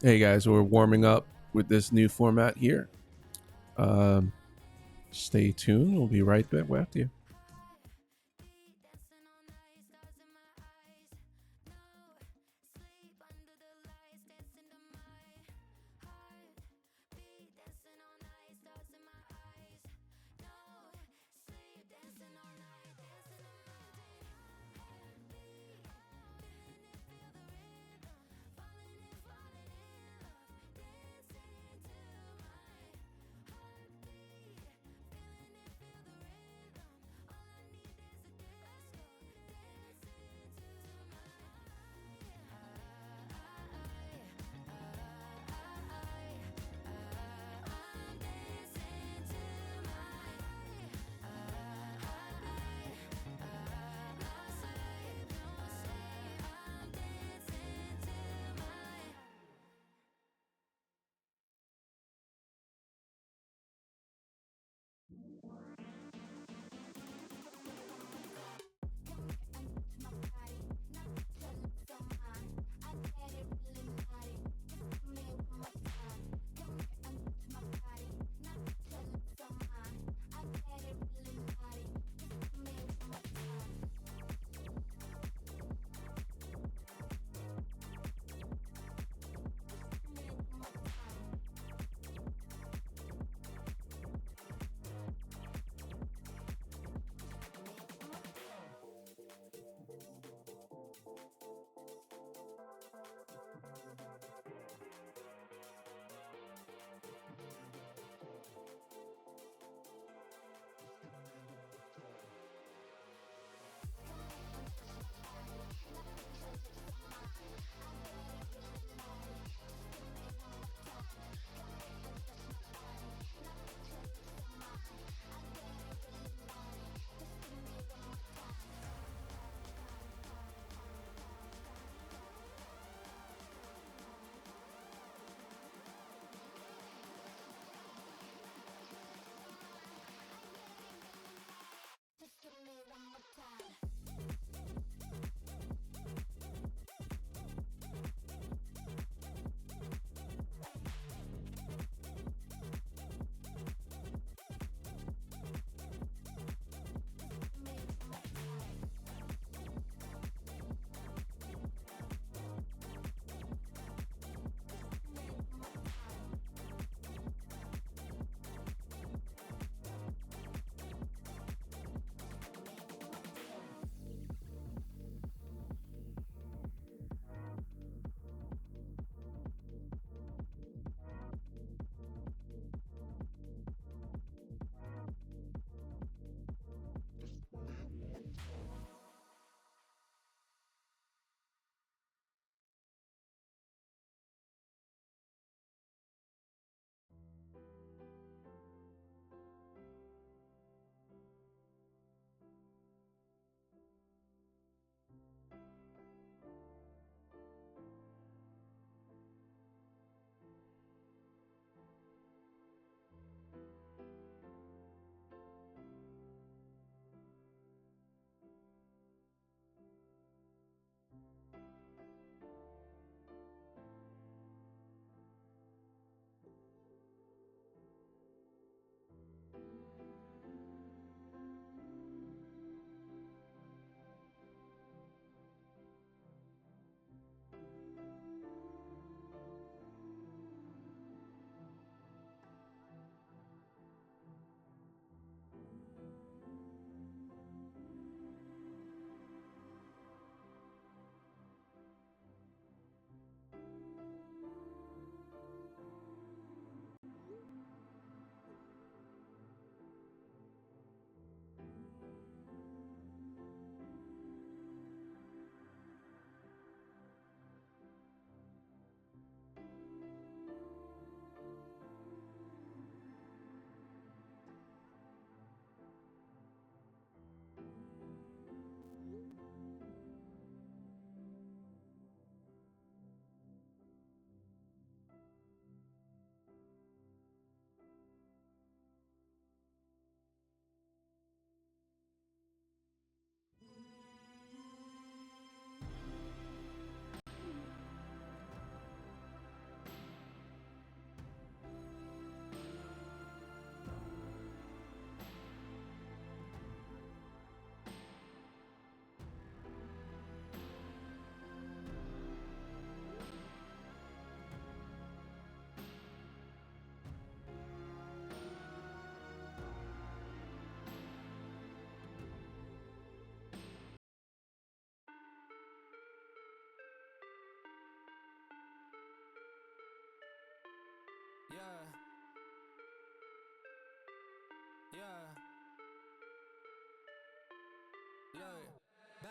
Hey guys, we're warming up with this new format here. Stay tuned. We'll be right back with you.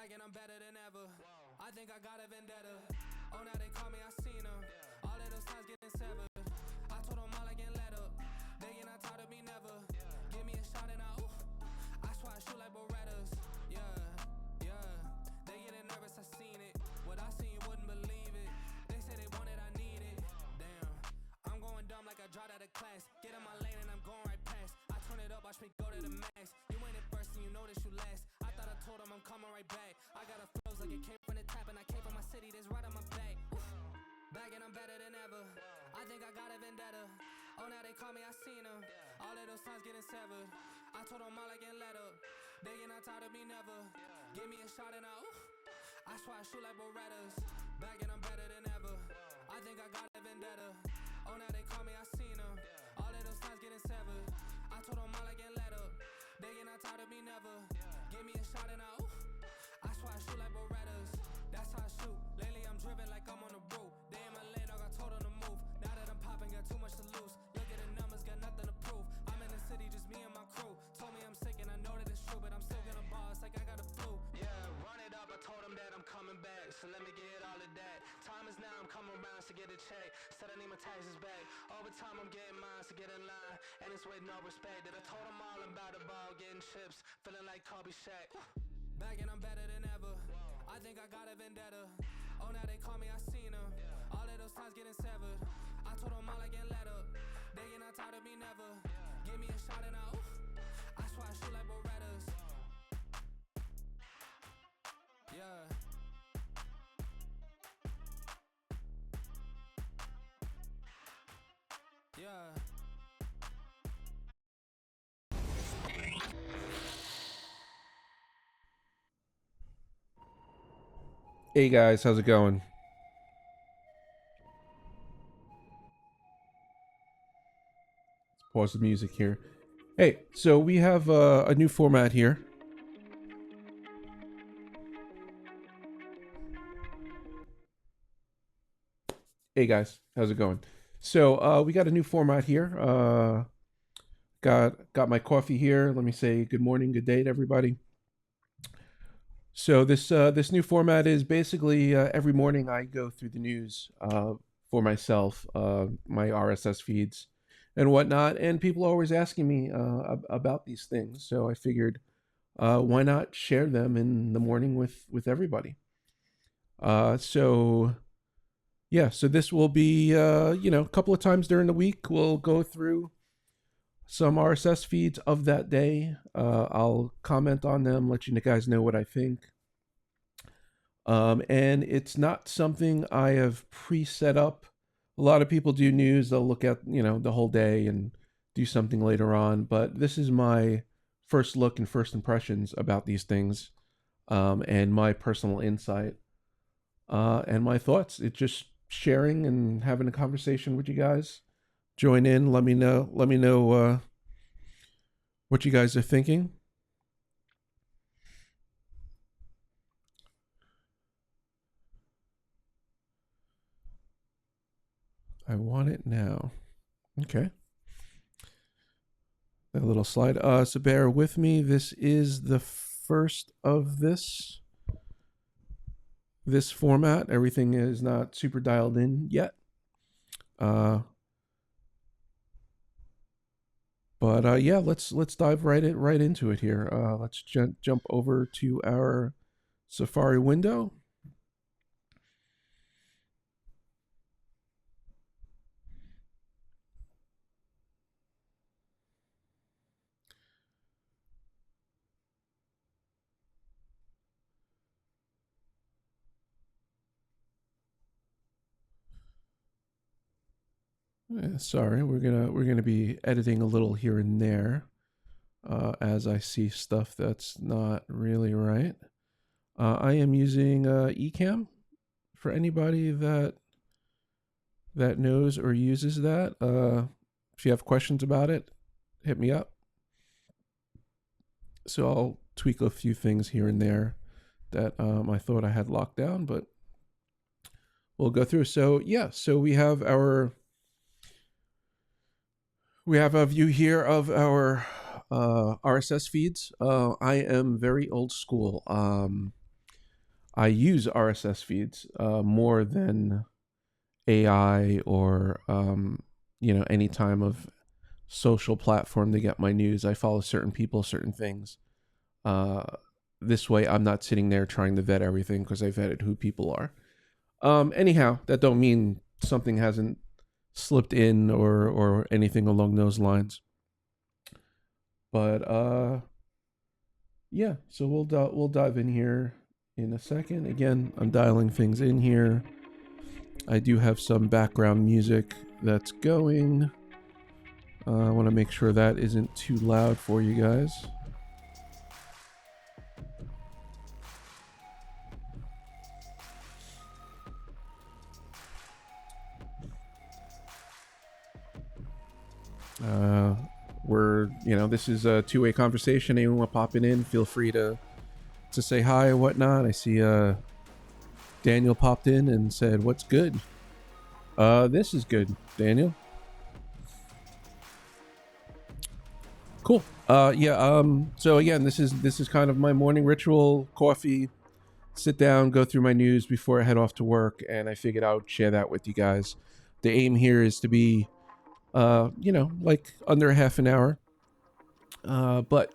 Back and I'm better than ever. I think I got a vendetta. Oh, now they call me, I seen them. All of those times getting severed. I told them all I can let up. They get not tired of me never. Give me a shot and I swear I shoot like Berettas. Yeah. They getting nervous, I seen it. What I seen, you wouldn't believe it. They say they want it, I need it. Damn, I'm going dumb like I dropped out of class. Get in my lane and I'm going right past. I turn it up, watch me go to the max. You ain't it first and you know that you last. I thought I told them I'm coming right back. I got a flows like it came from the tap and I came from my city, that's right on my back. Back and I'm better than ever. I think I got a vendetta. Oh, now they call me, I seen them. All of those times getting severed. I told them all I can let up. They get not tired of me never. Give me a shot and I swear I shoot like Berettas. Back and I'm better than ever. I think I got a vendetta. Oh, now they call me, I seen them. All of those times getting severed. I told them all I can let up. They get not tired of me never. Give me a shot and I swear I shoot like Berettas. That's how I shoot. Lately I'm driven like I'm on the road. They in my lane, dog, I told them to move. Now that I'm popping, got too much to lose. Look at the numbers, got nothing to prove. I'm in the city, just me and my crew. Told me I'm sick and I know that it's true, but I'm still gonna boss like I got a flu. Yeah, run it up, I told them that I'm coming back. So let me get all of that. Time is now, I'm coming around to get a check. Said I need my taxes back. Over time, I'm getting mine to get in line. And it's with no respect. That I told them all about the ball, getting chips. Feeling like Kobe Shaq. Back and I'm better than ever. I think I got a vendetta. Oh, now they call me, I seen them. All of those times getting severed. I told them all I can let up. They get not tired of me never. Give me a shot and I swear I shoot like Berettas. Yeah. Hey guys, how's it going? Let's pause the music here. Hey, so we have a new format here. Hey guys, how's it going? So we got a new format here. Got my coffee here. Let me say good morning, good day to everybody. So this new format is basically every morning I go through the news for myself, my RSS feeds and whatnot, and people are always asking me about these things. So I figured, why not share them in the morning with everybody? So this will be a couple of times during the week. We'll go through some RSS feeds of that day. I'll comment on them, let you guys know what I think. And it's not something I have pre-set up. A lot of people do news. They'll look at, the whole day and do something later on. But this is my first look and first impressions about these things, and my personal insight, and my thoughts. It's just sharing and having a conversation with you guys. Join in. Let me know what you guys are thinking. I want it now. Okay. That little slide. So bear with me. This is the first of this format. Everything is not super dialed in yet. But yeah, let's dive right into it here. Let's jump over to our Safari window. Sorry, we're gonna be editing a little here and there, as I see stuff that's not really right. I am using Ecamm. For anybody that knows or uses that, if you have questions about it, hit me up. So I'll tweak a few things here and there that I thought I had locked down, but we'll go through. So yeah, so we have a view here of our RSS feeds. I am very old school. I use RSS feeds more than AI or any time of social platform to get my news. I follow certain people, certain things. This way, I'm not sitting there trying to vet everything because I vetted who people are. Anyhow, that don't mean something hasn't slipped in or anything along those lines. But yeah, so we'll dive in here in a second. Again, I'm dialing things in here. I do have some background music that's going. I want to make sure that isn't too loud for you guys. This is a two-way conversation. Anyone popping in, feel free to say hi or whatnot. I see Daniel popped in and said, "What's good?" This is good, Daniel. Cool. So again, this is kind of my morning ritual. Coffee, sit down, go through my news before I head off to work, and I figured I would share that with you guys. The aim here is to be like under half an hour. But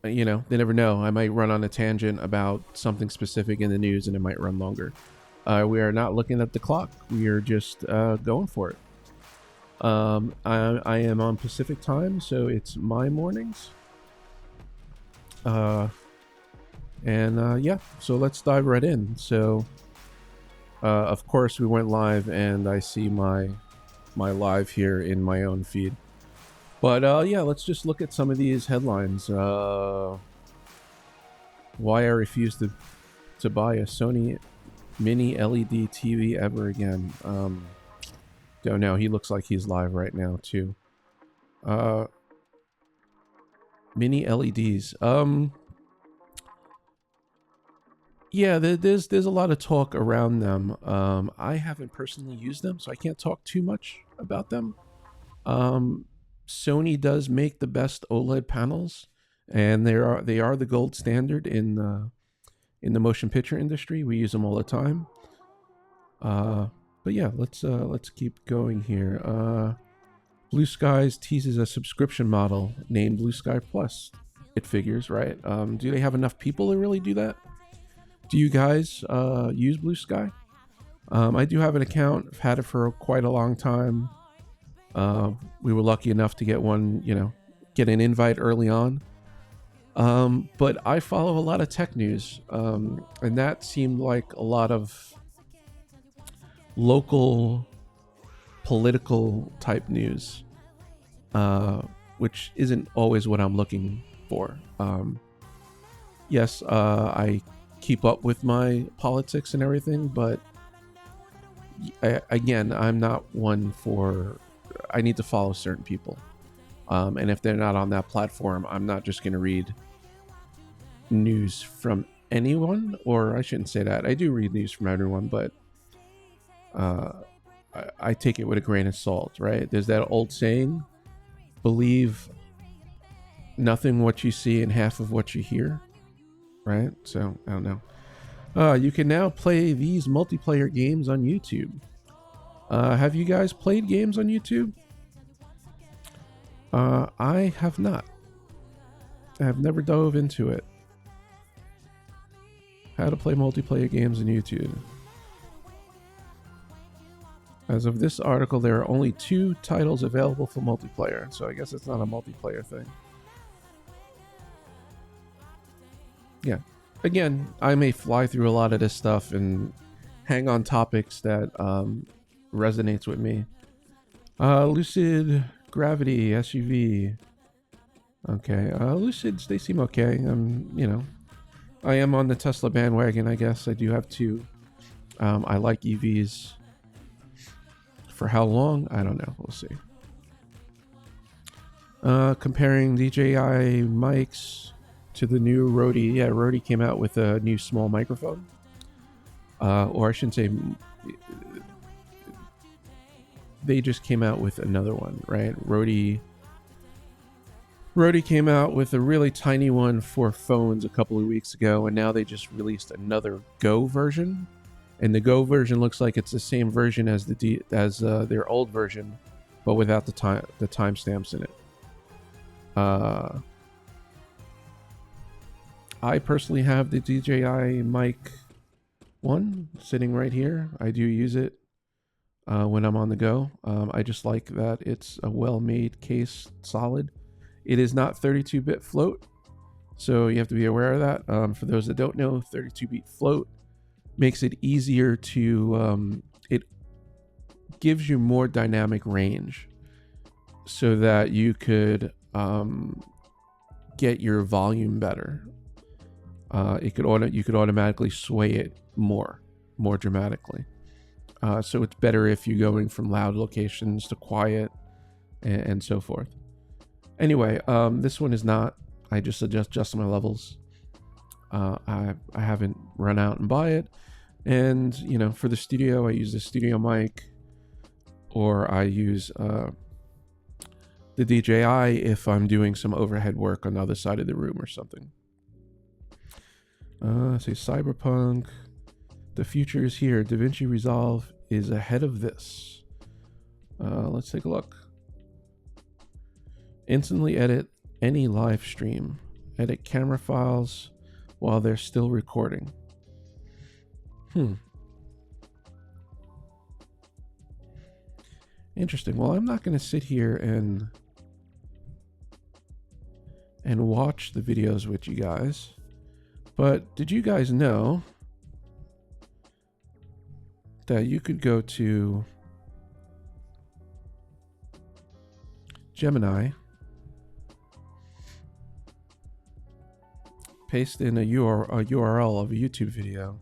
they never know. I might run on a tangent about something specific in the news, and it might run longer. We are not looking at the clock. We are just going for it. I am on Pacific time, so it's my mornings. So let's dive right in. So, of course, we went live, and I see my live here in my own feed. But let's just look at some of these headlines. Why I refuse to buy a Sony Mini LED TV ever again. Don't know. He looks like he's live right now too. Mini LEDs. There's a lot of talk around them. I haven't personally used them, so I can't talk too much about them. Sony does make the best OLED panels, and they are the gold standard in the motion picture industry. We use them all the time. But yeah, let's keep going here. Blue Skies teases a subscription model named Blue Sky Plus. It figures, right? Do they have enough people to really do that? Do you guys use Blue Sky? I do have an account. I've had it for quite a long time. We were lucky enough to get one, get an invite early on. But I follow a lot of tech news, and that seemed like a lot of local political type news, which isn't always what I'm looking for. Yes, I keep up with my politics and everything, but again, I'm not one for... I need to follow certain people. And if they're not on that platform, I'm not just going to read news from anyone, or I shouldn't say that. I do read news from everyone, but I take it with a grain of salt, right? There's that old saying, believe nothing what you see and half of what you hear, right? So, I don't know. You can now play these multiplayer games on YouTube. Have you guys played games on YouTube? I have not. I have never dove into it. How to play multiplayer games on YouTube. As of this article, there are only 2 titles available for multiplayer, so I guess it's not a multiplayer thing. Yeah. Again, I may fly through a lot of this stuff and hang on topics that resonates with me. Lucid Gravity SUV. Okay, Lucids, they seem okay. I am on the Tesla bandwagon, I guess. I do have 2. I like EVs. For how long? I don't know. We'll see. Comparing DJI Mics to the new Rode. Yeah, Rode came out with a new small microphone. Or I shouldn't say... They just came out with another one, right? Rode Rode came out with a really tiny one for phones a couple of weeks ago, and now they just released another Go version. And the Go version looks like it's the same version as their old version, but without the timestamps in it. I personally have the DJI Mic 1 sitting right here. I do use it when I'm on the go. I just like that it's a well-made case, solid. It is not 32-bit float, so you have to be aware of that. For those that don't know, 32-bit float makes it easier to, it gives you more dynamic range so that you could get your volume better. You could automatically sway it more dramatically. So it's better if you're going from loud locations to quiet and so forth. Anyway, this one is not. I just adjust my levels. I haven't run out and buy it. And, you know, for the studio, I use the studio mic, or I use the DJI if I'm doing some overhead work on the other side of the room or something. Say Cyberpunk. The future is here. DaVinci Resolve is ahead of this. Let's take a look. Instantly edit any live stream. Edit camera files while they're still recording. Interesting. Well, I'm not going to sit here and watch the videos with you guys. But did you guys know that you could go to Gemini, paste in a URL of a YouTube video,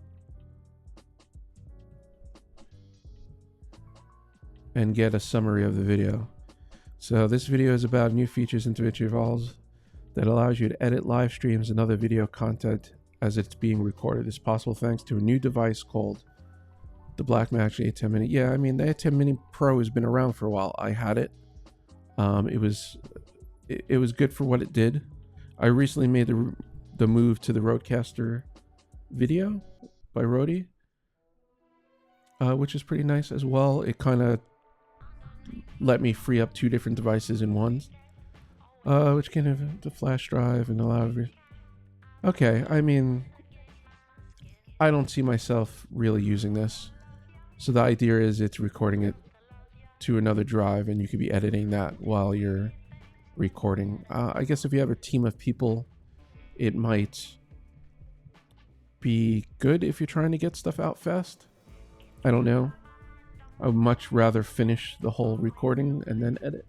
and get a summary of the video? So this video is about new features in DaVinci Resolve that allows you to edit live streams and other video content as it's being recorded. It's possible thanks to a new device called the Blackmagic A10 Mini. Yeah, I mean, the A10 Mini Pro has been around for a while. I had it. It was good for what it did. I recently made the move to the Rodecaster video by Rode, which is pretty nice as well. It kind of let me free up two different devices in one, which can have the flash drive and allow. Okay, I mean, I don't see myself really using this. So the idea is it's recording it to another drive, and you could be editing that while you're recording. I guess if you have a team of people, it might be good if you're trying to get stuff out fast. I don't know. I would much rather finish the whole recording and then edit.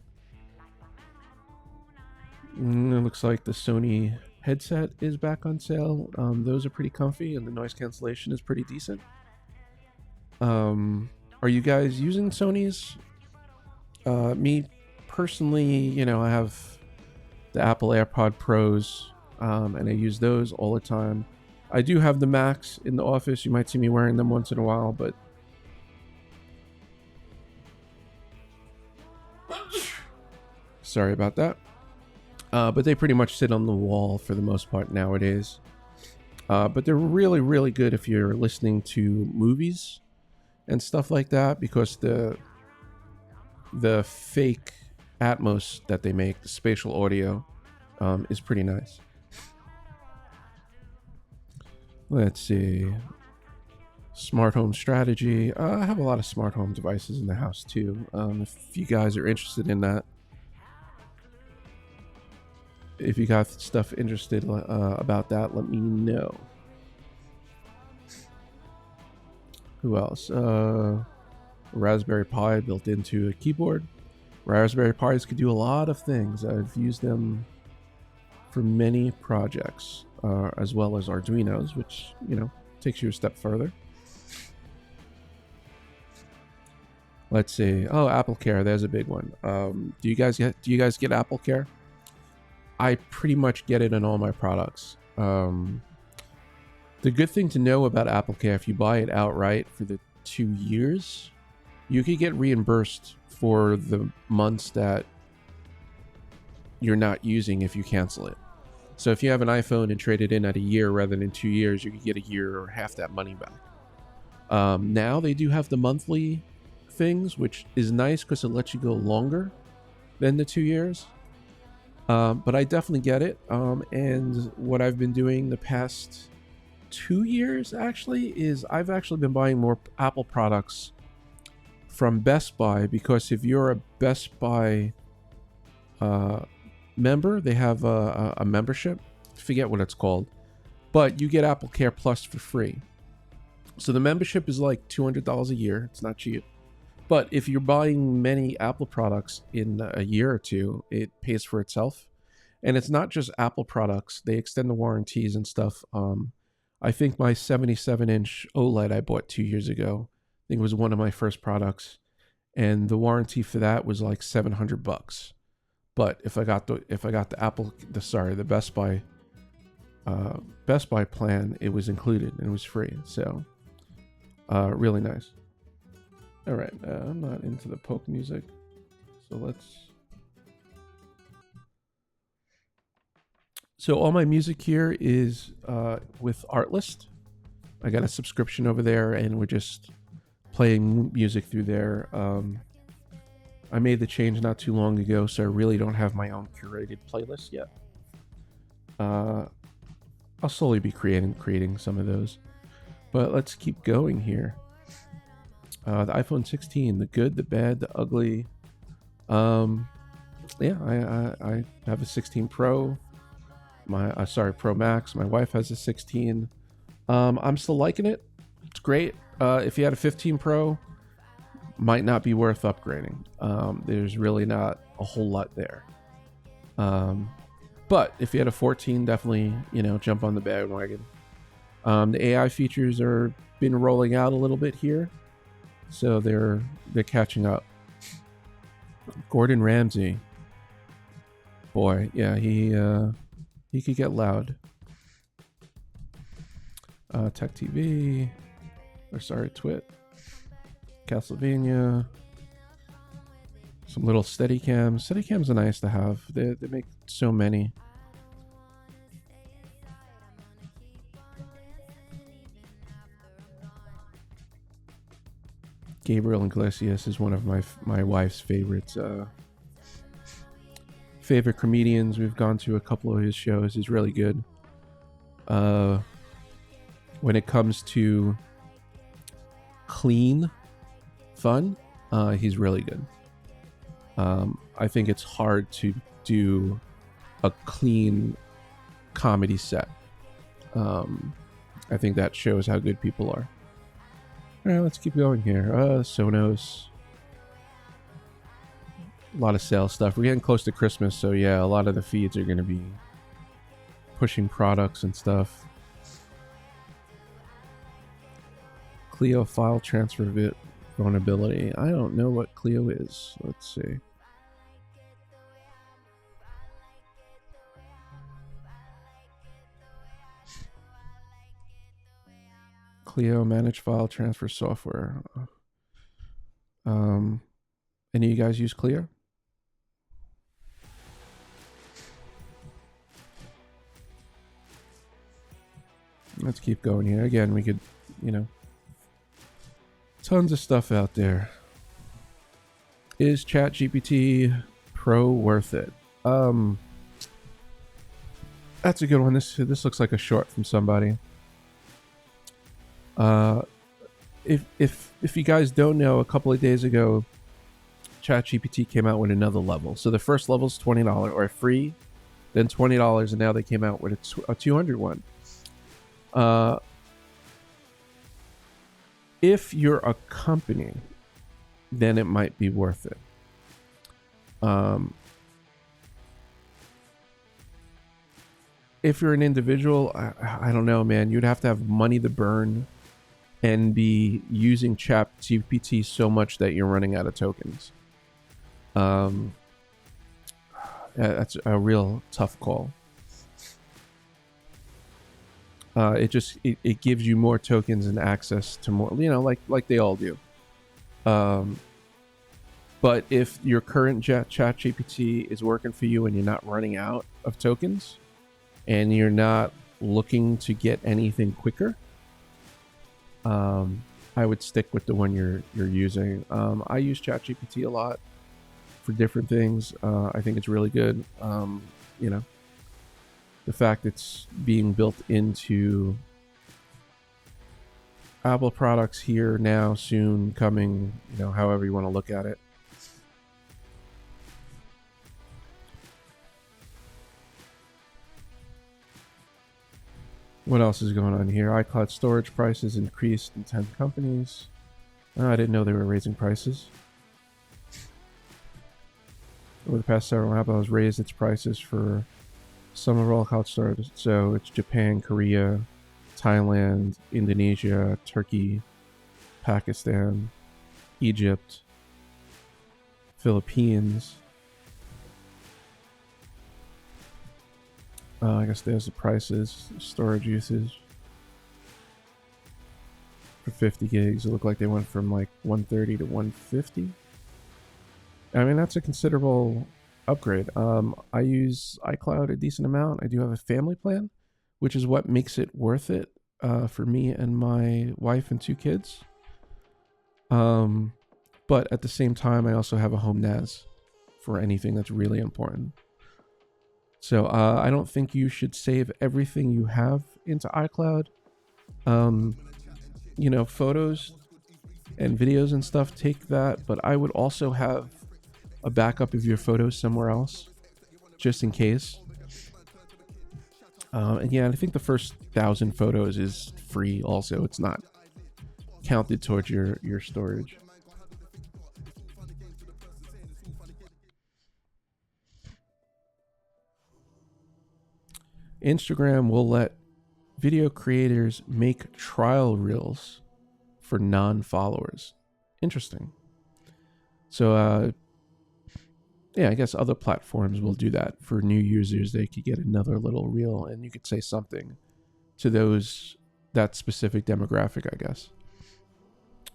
It looks like the Sony headset is back on sale. Those are pretty comfy, and the noise cancellation is pretty decent. Are you guys using Sony's? Me personally, you know, I have the Apple AirPod Pros, and I use those all the time. I do have the Macs in the office. You might see me wearing them once in a while, but sorry about that. But they pretty much sit on the wall for the most part nowadays. But they're really, really good if you're listening to movies and stuff like that, because the fake Atmos that they make, the spatial audio, is pretty nice. Let's see. Smart home strategy. I have a lot of smart home devices in the house too. If you guys are interested in that, if you got stuff interested about that, let me know. Who else? Raspberry Pi built into a keyboard. Raspberry Pis could do a lot of things. I've used them for many projects, as well as Arduinos, which, you know, takes you a step further. Let's see. Oh, Apple Care. There's a big one. Do you guys get Apple Care? I pretty much get it in all my products. The good thing to know about Apple Care, if you buy it outright for the 2 years, you could get reimbursed for the months that you're not using if you cancel it. So if you have an iPhone and trade it in at a year rather than 2 years, you can get a year or half that money back. Now they do have the monthly things, which is nice because it lets you go longer than the 2 years. But I definitely get it. And what I've been doing the past 2 years actually is I've actually been buying more Apple products from Best Buy, because if you're a Best Buy member, they have a membership. I forget what it's called, but you get Apple Care Plus for free. So the membership is like $200 a year. It's not cheap. But if you're buying many Apple products in a year or two, it pays for itself. And it's not just Apple products. They extend the warranties and stuff. I think my 77-inch OLED I bought 2 years ago, I think it was one of my first products, and the warranty for that was like $700. But if I got the Best Buy plan, it was included and it was free. So really nice. All right, I'm not into the poke music, so let's. So all my music here is with Artlist. I got a subscription over there, and we're just playing music through there. I made the change not too long ago, so I really don't have my own curated playlist yet. I'll slowly be creating some of those. But let's keep going here. The iPhone 16, the good, the bad, the ugly. Yeah, I have a 16 Pro. Pro Max. My wife has a 16. I'm still liking it. It's great. If you had a 15 Pro, might not be worth upgrading. There's really not a whole lot there. But if you had a 14, definitely, jump on the bandwagon. The AI features are been rolling out a little bit here, so they're catching up. Gordon Ramsay, boy, yeah, he could get loud. Tech TV, Twit, Castlevania, some little Steadicams. Steadicams are nice to have. They make so many. Gabriel Iglesias is one of my wife's favorites. Favorite comedians. We've gone to a couple of his shows. He's really good. When it comes to clean fun, he's really good. I think it's hard to do a clean comedy set. I think that shows how good people are. All right, let's keep going here. Sonos. A lot of sales stuff. We're getting close to Christmas, so yeah, a lot of the feeds are going to be pushing products and stuff. Clio file transfer vulnerability. I don't know what Clio is. Let's see. Clio manage file transfer software. Any of you guys use Clio? Let's keep going here. Again, we could, tons of stuff out there. Is ChatGPT Pro worth it? That's a good one. This looks like a short from somebody. If you guys don't know, a couple of days ago, ChatGPT came out with another level. So the first level is $20 or free, then $20, and now they came out with a $200 one. If you're a company, then it might be worth it. If you're an individual, I don't know, man. You'd have to have money to burn and be using ChatGPT so much that you're running out of tokens. That's a real tough call. It gives you more tokens and access to more, like they all do. But if your current chat GPT is working for you and you're not running out of tokens and you're not looking to get anything quicker, I would stick with the one you're using. I use ChatGPT a lot for different things. I think it's really good. You know, the fact it's being built into Apple products here now, soon, coming, you know, however you want to look at it. What else is going on here? iCloud storage prices increased in 10 companies. I didn't know they were raising prices. Over the past several months, Apple has raised its prices for some of all cloud storage. So it's Japan, Korea, Thailand, Indonesia, Turkey, Pakistan, Egypt, Philippines. I guess there's the prices, storage usage. For 50 gigs, it looked like they went from like 130 to 150. I mean, that's a considerable upgrade. I use iCloud a decent amount. I do have a family plan, which is what makes it worth it for me and my wife and 2 kids. But at the same time, I also have a home NAS for anything that's really important. So I don't think you should save everything you have into iCloud. You know, photos and videos and stuff, take that. But I would also have a backup of your photos somewhere else, just in case. And yeah, I think the first 1,000 photos is free also. It's not counted towards your storage. Instagram will let video creators make trial reels for non-followers. Interesting. So, yeah, I guess other platforms will do that for new users. They could get another little reel, and you could say something to that specific demographic, I guess.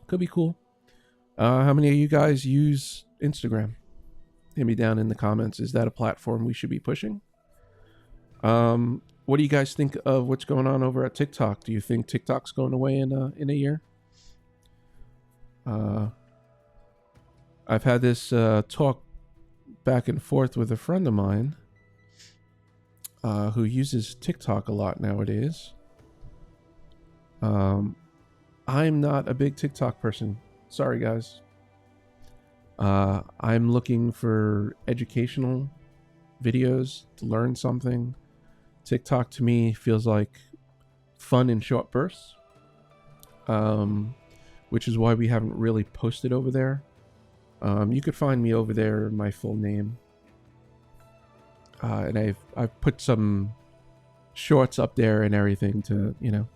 Could be cool. How many of you guys use Instagram? Hit me down in the comments. Is that a platform we should be pushing? What do you guys think of what's going on over at TikTok? Do you think TikTok's going away in a year? I've had this talk back and forth with a friend of mine who uses TikTok a lot nowadays. I'm not a big TikTok person. Sorry, guys. I'm looking for educational videos to learn something. TikTok to me feels like fun in short bursts, which is why we haven't really posted over there. You could find me over there, my full name, and I've put some shorts up there and everything to, you know,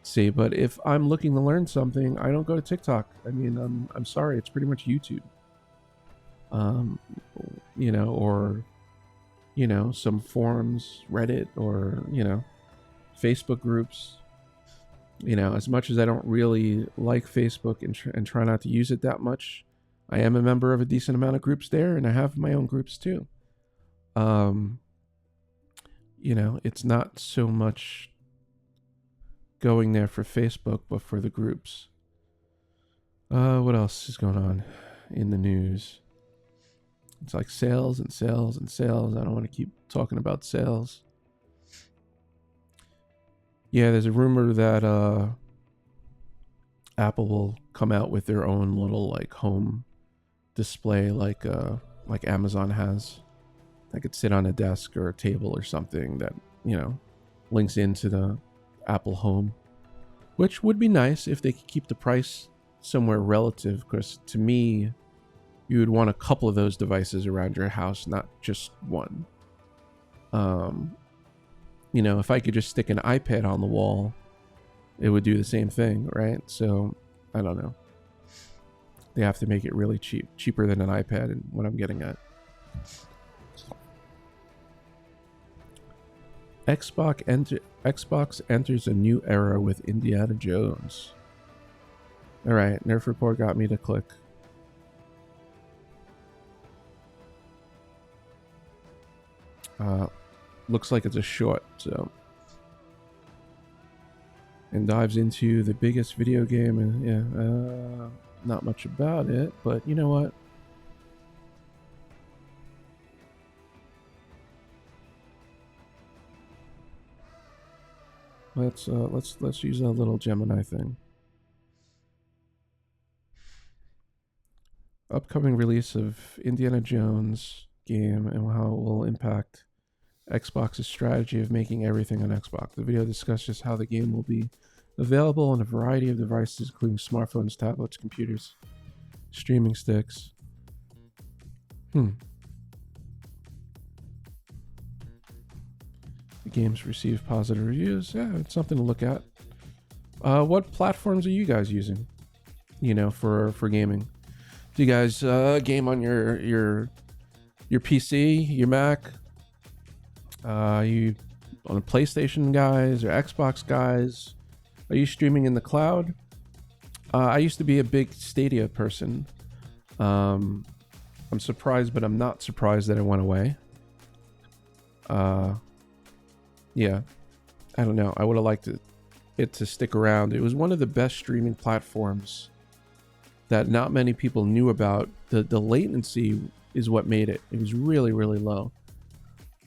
see. But if I'm looking to learn something, I don't go to TikTok. I mean, I'm sorry, it's pretty much YouTube. You know, or you know, some forums, Reddit, or, you know, Facebook groups. You know, as much as I don't really like Facebook and try not to use it that much, I am a member of a decent amount of groups there, and I have my own groups too. You know, it's not so much going there for Facebook, but for the groups. What else is going on in the news? It's like sales and sales and sales. I don't want to keep talking about sales. Yeah, there's a rumor that Apple will come out with their own little like home display, like Amazon has. That could sit on a desk or a table or something that, you know, links into the Apple Home, which would be nice if they could keep the price somewhere relative. Because to me, you would want a couple of those devices around your house, not just one. You know, if I could just stick an iPad on the wall, it would do the same thing, right? So, I don't know. They have to make it really cheap, cheaper than an iPad, and what I'm getting at. Xbox enters a new era with Indiana Jones. All right, Nerf Report got me to click. Looks like it's a short, so. And dives into the biggest video game, and yeah, not much about it, but you know what? Let's use that little Gemini thing. Upcoming release of Indiana Jones game and how it will impact Xbox's strategy of making everything on Xbox. The video discusses how the game will be available on a variety of devices, including smartphones, tablets, computers, streaming sticks. The game's received positive reviews. Yeah, it's something to look at. What platforms are you guys using? You know, for gaming. Do you guys game on your PC, your Mac? You on a PlayStation, guys, or Xbox, guys? Are you streaming in the cloud? I used to be a big Stadia person. I'm surprised, but I'm not surprised that it went away. Yeah, I don't know. I would have liked it to stick around. It was one of the best streaming platforms that not many people knew about. The latency is what made it. It was really, really low.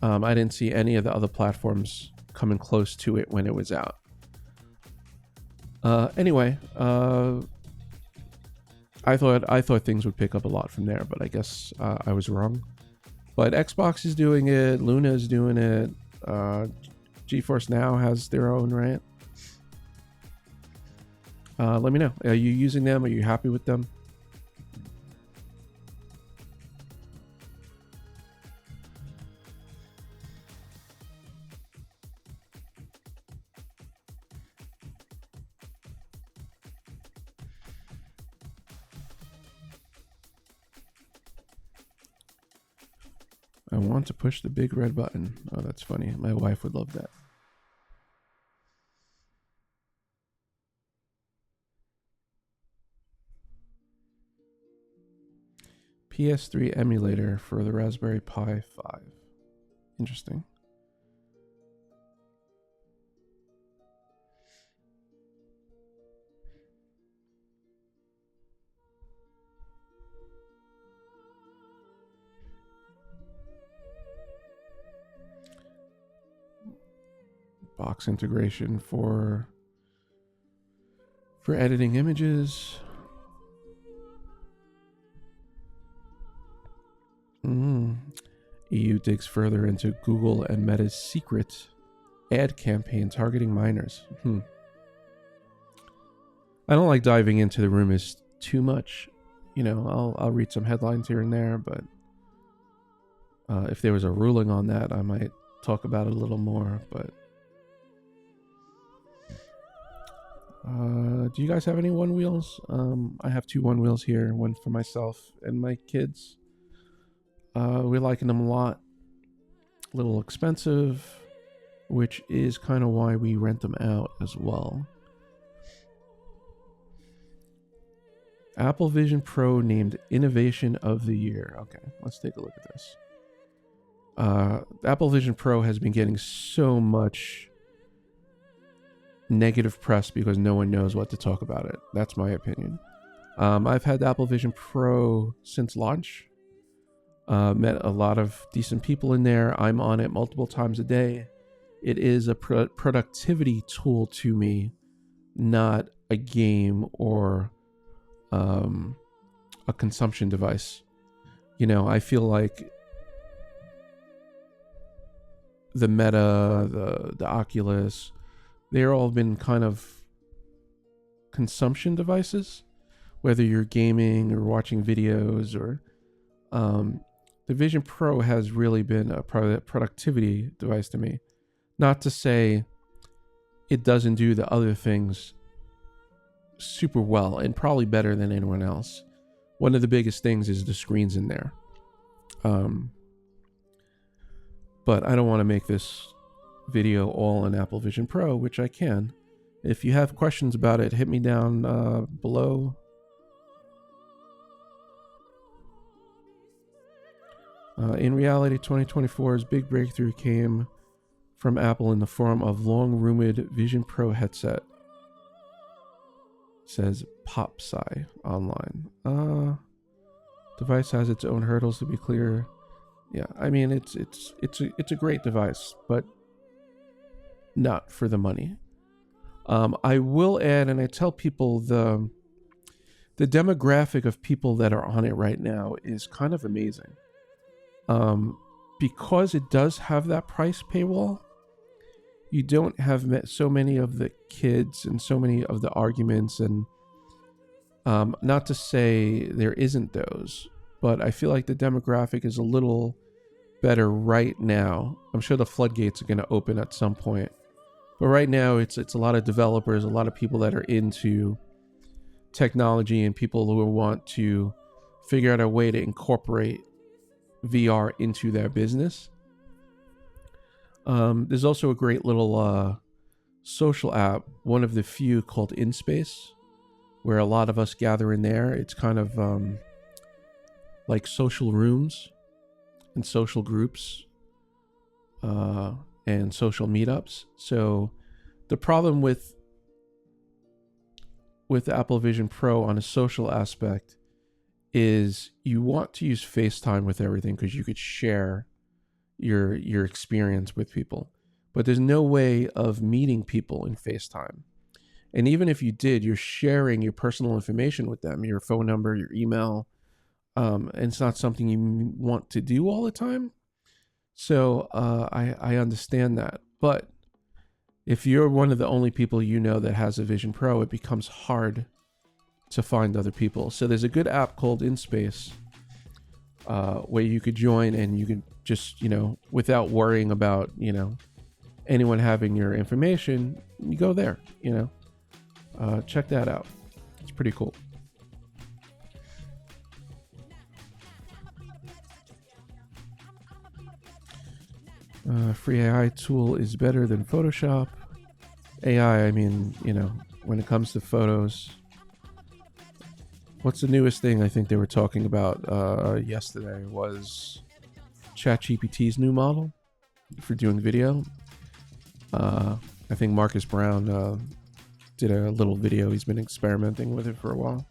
I didn't see any of the other platforms coming close to it when it was out. Anyway, I thought things would pick up a lot from there, but I guess I was wrong. But Xbox is doing it. Luna is doing it. GeForce Now has their own, right? Let me know. Are you using them? Are you happy with them? I want to push the big red button. Oh, that's funny. My wife would love that. PS3 emulator for the Raspberry Pi 5. Interesting. Box integration for editing images. EU digs further into Google and Meta's secret ad campaign targeting minors. I don't like diving into the rumors too much. You know, I'll read some headlines here and there, but if there was a ruling on that, I might talk about it a little more. But do you guys have any one wheels? I have 2 one wheels here, one for myself and my kids. We're liking them a lot. A little expensive, which is kind of why we rent them out as well. Apple Vision Pro named Innovation of the Year. Okay, let's take a look at this. Apple Vision Pro has been getting so much negative press because no one knows what to talk about it. That's my opinion. I've had the Apple Vision Pro since launch. Met a lot of decent people in there. I'm on it multiple times a day. It is a productivity tool to me, not a game or a consumption device. You know, I feel like the Meta, the Oculus, they're all been kind of consumption devices, whether you're gaming or watching videos or the Vision Pro has really been a productivity device to me. Not to say it doesn't do the other things super well and probably better than anyone else. One of the biggest things is the screens in there. But I don't want to make this video all on Apple Vision Pro, which I can. If you have questions about it, hit me down below. In reality, 2024's big breakthrough came from Apple in the form of long-rumored Vision Pro headset. Says PopSci online. Device has its own hurdles, to be clear. Yeah, I mean it's a great device, but not for the money. I will add, and I tell people the demographic of people that are on it right now is kind of amazing. Because it does have that price paywall, you don't have so many of the kids and so many of the arguments, and not to say there isn't those, but I feel like the demographic is a little better right now. I'm sure the floodgates are going to open at some point, but right now it's a lot of developers, a lot of people that are into technology, and people who want to figure out a way to incorporate VR into their business. There's also a great little social app, one of the few, called InSpace, where a lot of us gather in there. It's kind of like social rooms and social groups and social meetups. So the problem with Apple Vision Pro on a social aspect is you want to use FaceTime with everything because you could share your experience with people, but there's no way of meeting people in FaceTime. And even if you did, you're sharing your personal information with them, your phone number, your email, and it's not something you want to do all the time. So I understand that. But if you're one of the only people you know that has a Vision Pro, it becomes hard to find other people. So there's a good app called InSpace where you could join, and you could just, without worrying about, anyone having your information, you go there, check that out. It's pretty cool. Free AI tool is better than Photoshop. AI, I mean, when it comes to photos, what's the newest thing I think they were talking about yesterday was ChatGPT's new model for doing video. I think Marcus Brown did a little video. He's been experimenting with it for a while.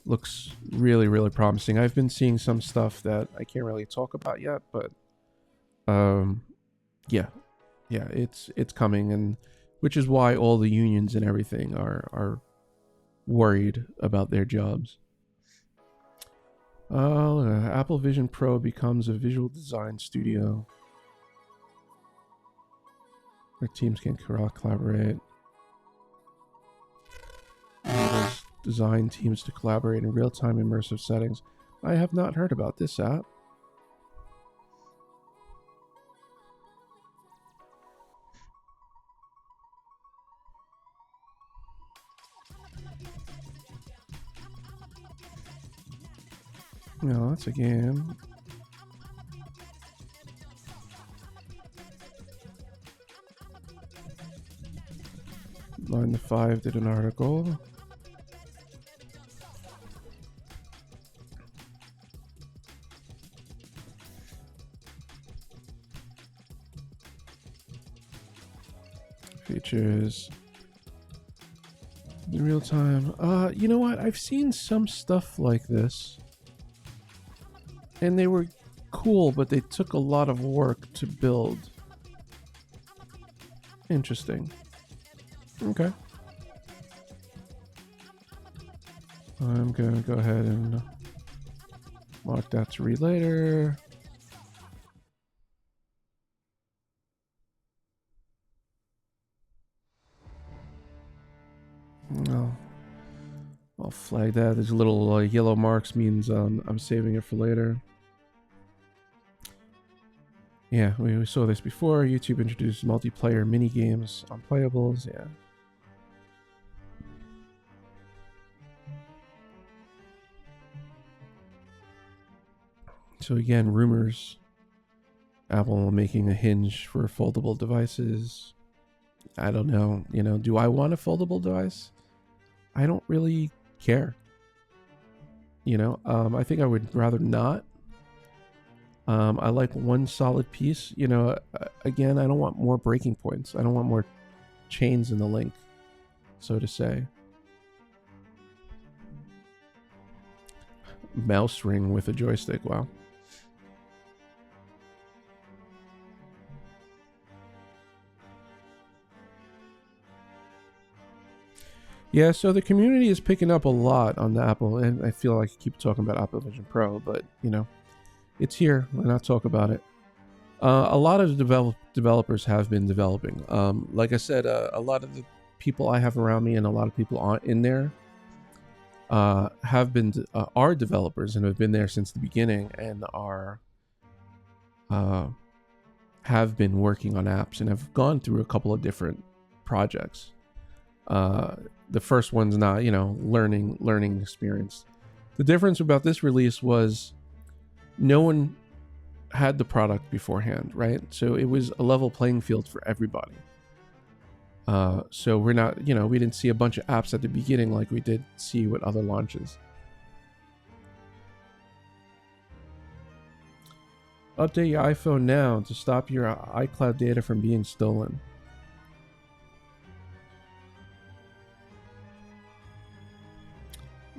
Looks really, really promising. I've been seeing some stuff that I can't really talk about yet, but yeah, it's coming, and which is why all the unions and everything are worried about their jobs. Apple Vision Pro becomes a visual design studio. Their teams can collaborate. Design teams to collaborate in real-time immersive settings. I have not heard about this app. No, that's a game. Line to 5 did an article. Features in real time. You know what? I've seen some stuff like this, and they were cool, but they took a lot of work to build. Interesting. Okay. I'm gonna go ahead and mark that to read later. I'll flag that. There's little yellow marks, means I'm saving it for later. Yeah, we saw this before. YouTube introduced multiplayer mini games on playables. Yeah. So again, rumors. Apple making a hinge for foldable devices. I don't know. Do I want a foldable device? I don't really care. I think I would rather not. I like one solid piece. Again, I don't want more breaking points. I don't want more chains in the link, so to say. Mouse ring with a joystick. Wow. Yeah, so the community is picking up a lot on the Apple, and I feel like I keep talking about Apple Vision Pro, but it's here. Why not talk about it? A lot of developers have been developing. Like I said, a lot of the people I have around me and a lot of people in there are developers and have been there since the beginning and have been working on apps and have gone through a couple of different projects. The first one's not, learning experience. The difference about this release was no one had the product beforehand, right? So it was a level playing field for everybody. So we're not, we didn't see a bunch of apps at the beginning like we did see with other launches. Update your iPhone now to stop your iCloud data from being stolen.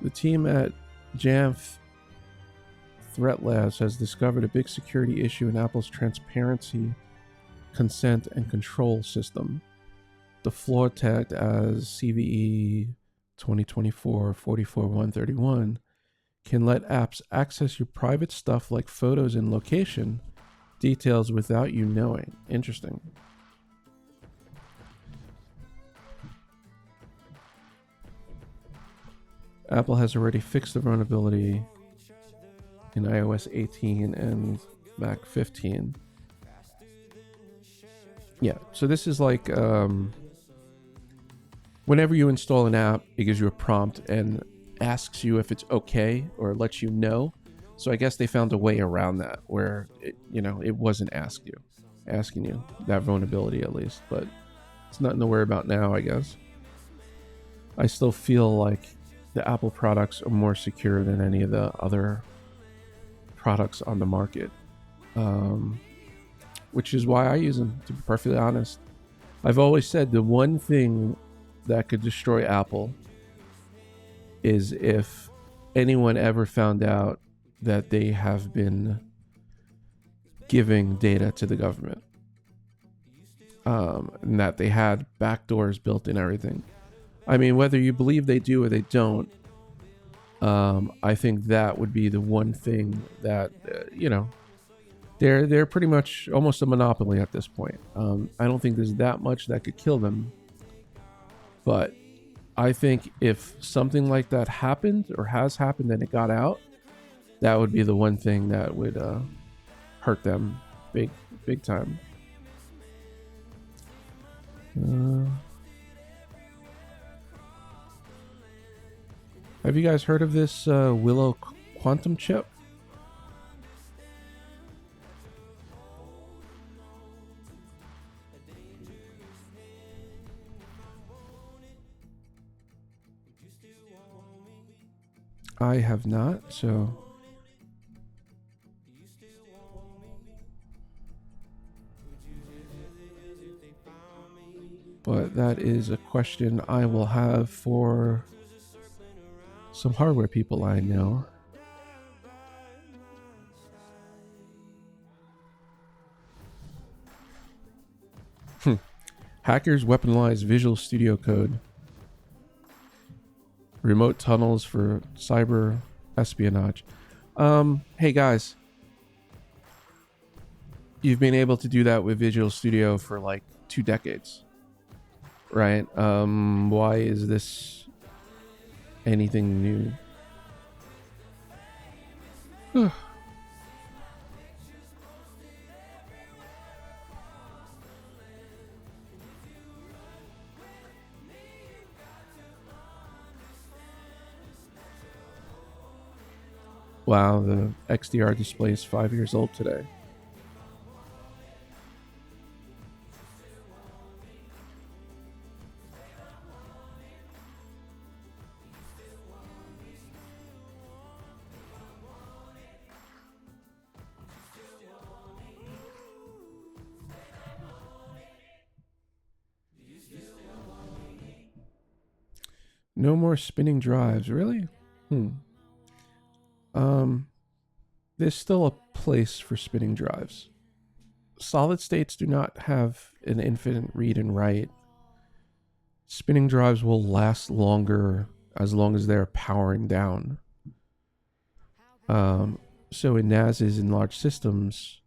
The team at Jamf Threat Labs has discovered a big security issue in Apple's transparency, consent, and control system. The flaw tagged as CVE 2024-44131 can let apps access your private stuff like photos and location details without you knowing. Interesting. Apple has already fixed the vulnerability in iOS 18 and Mac 15. Yeah, so this is like whenever you install an app, it gives you a prompt and asks you if it's okay or lets you know. So I guess they found a way around that where it wasn't asking you that vulnerability at least, but it's nothing to worry about now, I guess. I still feel like the Apple products are more secure than any of the other products on the market, which is why I use them, to be perfectly honest. I've always said the one thing that could destroy Apple is if anyone ever found out that they have been giving data to the government, and that they had backdoors built in everything. I mean, whether you believe they do or they don't, I think that would be the one thing that, they're pretty much almost a monopoly at this point. I don't think there's that much that could kill them. But I think if something like that happened or has happened and it got out, that would be the one thing that would hurt them big time. Have you guys heard of this Willow quantum chip? I have not, so but that is a question I will have for some hardware people I know. Hackers weaponize Visual Studio Code. Remote tunnels for cyber espionage. Hey guys, you've been able to do that with Visual Studio for like 2 decades, right? Why is this anything new? Wow, the XDR display is 5 years old today. No more spinning drives, really? There's still a place for spinning drives. Solid states do not have an infinite read and write. Spinning drives will last longer as long as they're powering down. So in NASs in large systems,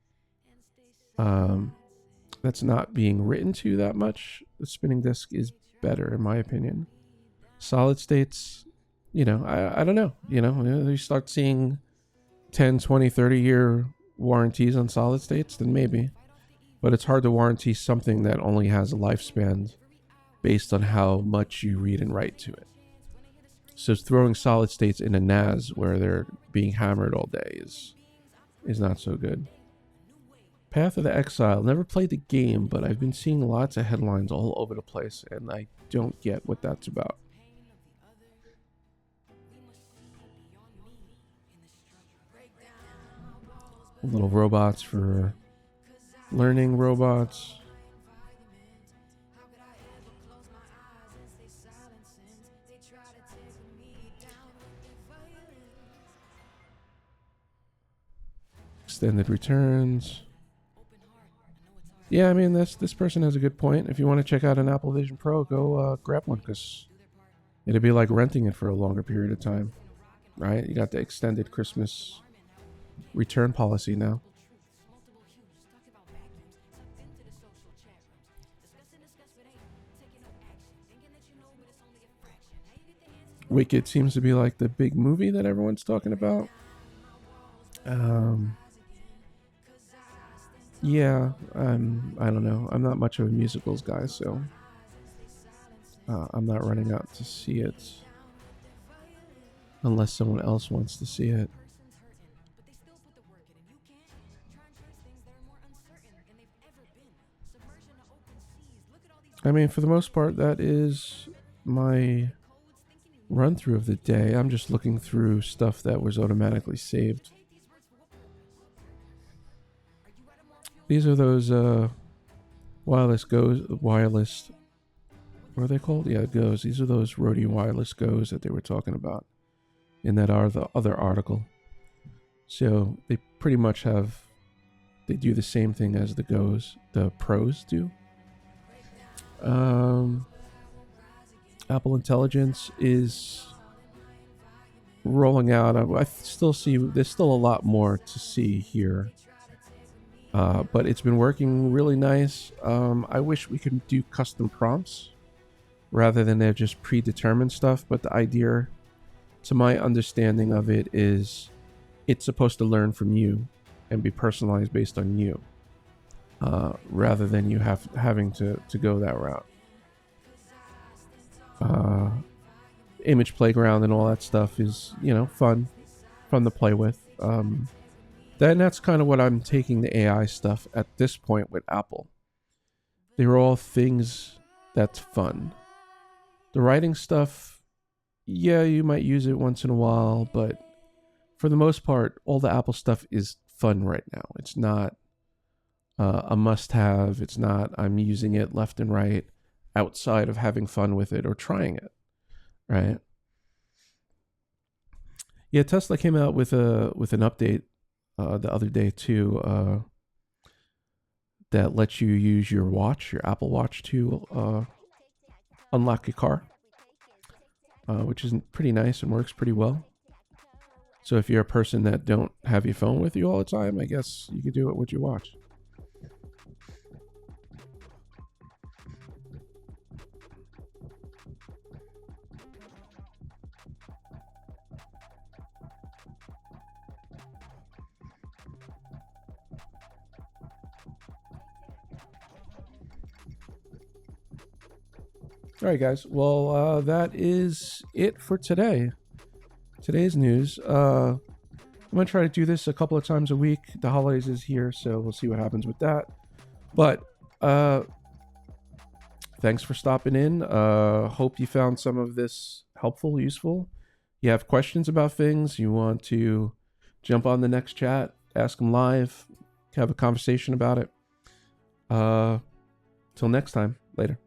that's not being written to that much. The spinning disk is better, in my opinion. Solid states, I don't know. You start seeing 10, 20, 30-year warranties on solid states, then maybe. But it's hard to warranty something that only has a lifespan based on how much you read and write to it. So throwing solid states in a NAS where they're being hammered all day is not so good. Path of the Exile. Never played the game, but I've been seeing lots of headlines all over the place, and I don't get what that's about. Little robots for learning robots. Extended returns. Yeah, I mean, this person has a good point. If you want to check out an Apple Vision Pro, go grab one, because it'd be like renting it for a longer period of time, right? You got the extended Christmas return policy now. Wicked seems to be like the big movie that everyone's talking about. Yeah, I don't know. I'm not much of a musicals guy, so I'm not running out to see it unless someone else wants to see it. I mean, for the most part, that is my run through of the day. I'm just looking through stuff that was automatically saved. These are those wireless Goes. Wireless. What are they called? Yeah, Goes. These are those Rode wireless Goes that they were talking about in that the other article. So they pretty much they do the same thing as the Goes, the Pros do. Apple Intelligence is rolling out. I still see there's still a lot more to see here. But it's been working really nice. I wish we could do custom prompts rather than they're just predetermined stuff. But the idea, to my understanding of it, is it's supposed to learn from you and be personalized based on you, rather than you having to go that route. Image Playground and all that stuff is, fun to play with. Then that's kind of what I'm taking the AI stuff at this point with Apple. They're all things that's fun. The writing stuff, yeah, you might use it once in a while, but for the most part, all the Apple stuff is fun right now. It's not a must-have. It's not I'm using it left and right outside of having fun with it or trying it, right? Yeah, Tesla came out with an update the other day too, that lets you use your watch, your Apple Watch, to unlock your car, which is pretty nice and works pretty well. So if you're a person that don't have your phone with you all the time, I guess you could do it with your watch. All right, guys. Well, that is it for today. Today's news. I'm going to try to do this a couple of times a week. The holidays is here, so we'll see what happens with that. But thanks for stopping in. Hope you found some of this helpful, useful. You have questions about things, you want to jump on the next chat, ask them live, have a conversation about it. Till next time. Later.